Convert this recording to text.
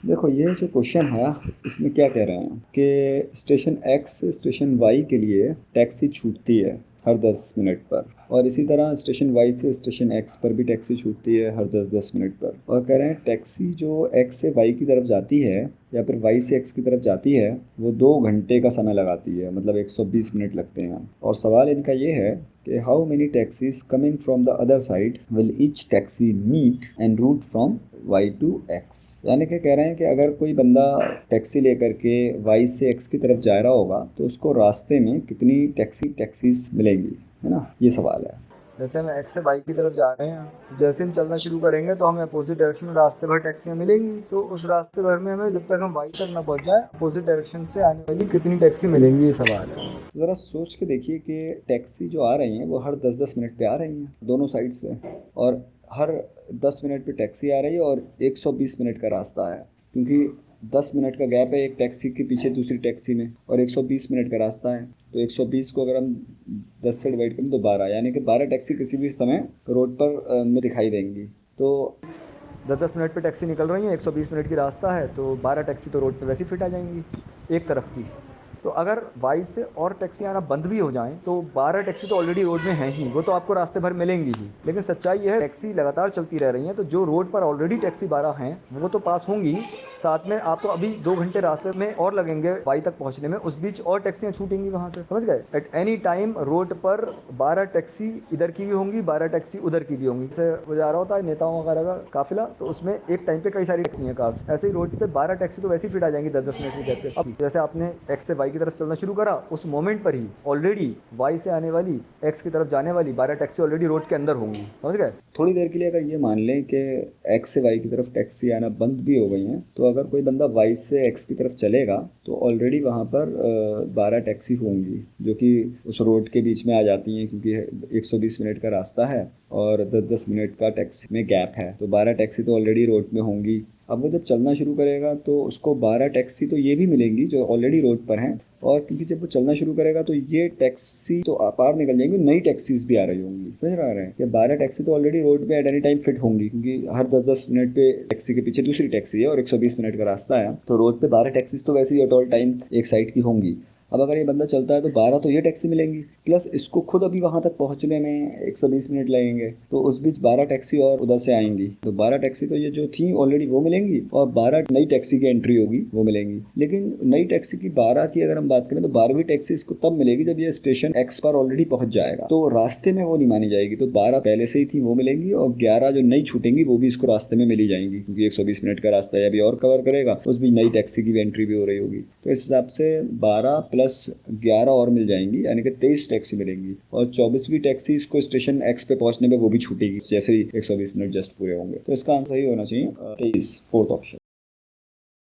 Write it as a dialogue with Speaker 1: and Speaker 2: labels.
Speaker 1: देखो ये जो क्वेश्चन है इसमें क्या कह रहे हैं कि स्टेशन एक्स से स्टेशन वाई के लिए टैक्सी छूटती है हर 10 मिनट पर, और इसी तरह स्टेशन वाई से स्टेशन एक्स पर भी टैक्सी छूटती है हर 10-10 मिनट पर। और कह रहे हैं टैक्सी जो एक्स से वाई की तरफ जाती है या फिर वाई से एक्स की तरफ जाती है वो 2 घंटे का समय लगाती है, मतलब 120 मिनट लगते हैं। और सवाल इनका ये है कि how many taxis coming from the other side will each taxi meet and route from Y to X. यानी कि कह रहे हैं कि अगर कोई बंदा टैक्सी लेकर के वाई से एक्स की तरफ जा रहा होगा तो उसको रास्ते में कितनी टैक्सीज मिलेंगी, है ना, ये सवाल है।
Speaker 2: जैसे हम एक्स से वाई की तरफ जा रहे हैं, तो जैसे हम चलना शुरू करेंगे तो हमें अपोजिट डायरेक्शन में रास्ते भर टैक्सियाँ मिलेंगी। तो उस रास्ते भर में हमें जब तक हम वाई तक ना पहुंच जाए अपोजिट डायरेक्शन से आने वाली कितनी टैक्सी मिलेंगी, ये सवाल है।
Speaker 1: तो ज़रा सोच के देखिए कि टैक्सी जो आ रही हैं वो हर 10-10 मिनट पे आ रही हैं दोनों साइड से, और हर 10 मिनट पे टैक्सी आ रही है और 120 मिनट का रास्ता है, क्योंकि 10 मिनट का गैप है एक टैक्सी के पीछे दूसरी टैक्सी में, और 120 मिनट का रास्ता है। तो 120 को अगर हम 10 से डिवाइड करें तो 12, यानी कि 12 टैक्सी किसी भी समय रोड पर दिखाई देंगी। तो
Speaker 2: 10-10 मिनट पे टैक्सी निकल रही है, 120 मिनट की रास्ता है, तो 12 टैक्सी तो रोड पे वैसे ही फिट आ जाएंगी एक तरफ की। तो अगर वाई से और टैक्सी आना बंद भी हो जाएं तो 12 टैक्सी तो ऑलरेडी रोड में हैं ही, वो तो आपको रास्ते भर मिलेंगी ही। लेकिन सच्चाई ये है टैक्सी लगातार चलती रह रही हैं, तो जो रोड पर ऑलरेडी टैक्सी 12 हैं वो तो पास होंगी, साथ में आपको अभी 2 घंटे रास्ते में और लगेंगे वाई तक पहुंचने में, उस बीच और टैक्सियां छूटेंगी वहां से, समझ गए। एट एनी टाइम रोड पर 12 टैक्सी इधर की भी होंगी, 12 टैक्सी उधर की भी होंगी। जैसे वो जा रहा होता है नेताओं वगैरह का काफिला, तो उसमें एक टाइम पे कई सारी टैक्सी हैं कार्स, ऐसे ही रोड पे 12 टैक्सी तो वैसे ही फिट आ जाएंगी 10-10 मिनट की गैप पे। अब जैसे आपने एक्स से वाई की तरफ चलना शुरू करा, उस मोमेंट पर ही ऑलरेडी वाई से आने वाली एक्स की तरफ जाने वाली 12 टैक्सी ऑलरेडी रोड के अंदर होंगी, समझ गए।
Speaker 1: थोड़ी देर के लिए अगर ये मान लें कि एक्स से वाई की तरफ टैक्सी आना बंद भी हो गई हैं, तो अगर कोई बंदा वाई से एक्स की तरफ चलेगा तो ऑलरेडी वहाँ पर 12 टैक्सी होंगी जो कि उस रोड के बीच में आ जाती हैं, क्योंकि 120 मिनट का रास्ता है और 10-10 मिनट का टैक्सी में गैप है, तो 12 टैक्सी तो ऑलरेडी रोड में होंगी। अब वो जब चलना शुरू करेगा तो उसको 12 टैक्सी तो ये भी मिलेंगी जो ऑलरेडी रोड पर हैं, और क्योंकि जब वो चलना शुरू करेगा तो ये टैक्सी तो पार निकल जाएंगी, नई टैक्सीज भी आ रही होंगी। समझ रहे हैं कि 12 टैक्सी तो ऑलरेडी रोड पे एट एनी टाइम फिट होंगी, क्योंकि हर 10-10 मिनट पे टैक्सी के पीछे दूसरी टैक्सी है और 120 मिनट का रास्ता है, तो रोड पे 12 टैक्सीज तो वैसे ही एट ऑल टाइम एक साइड की होंगी। अब अगर ये बंदा चलता है तो 12 तो ये टैक्सी मिलेंगी, प्लस इसको खुद अभी वहां तक पहुंचने में 120 मिनट लगेंगे, तो उस बीच 12 टैक्सी और उधर से आएंगी, तो 12 टैक्सी तो ये जो थी ऑलरेडी वो मिलेंगी, और 12 नई टैक्सी की एंट्री होगी वो मिलेंगी। लेकिन नई टैक्सी की 12 की अगर हम बात करें तो 12वीं टैक्सी इसको तब मिलेगी जब ये स्टेशन एक्स पर ऑलरेडी पहुंच जाएगा, तो रास्ते में वो नहीं मानी जाएगी। तो 12 पहले से ही थी वो मिलेंगी, और 11 जो नई छूटेंगी वो भी इसको रास्ते में मिली जाएंगी, क्योंकि 120 मिनट का रास्ता है अभी और कवर करेगा, उस बीच नई टैक्सी की भी एंट्री भी हो रही होगी। तो इस हिसाब से 12 प्लस 11 और मिल जाएंगी, यानी कि 23 टैक्सी मिलेंगी, और 24वीं टैक्सी इसको स्टेशन एक्स पे पहुंचने में वो भी छूटेगी जैसे ही 120 मिनट जस्ट पूरे होंगे। तो इसका आंसर ही होना चाहिए 23, फोर्थ ऑप्शन।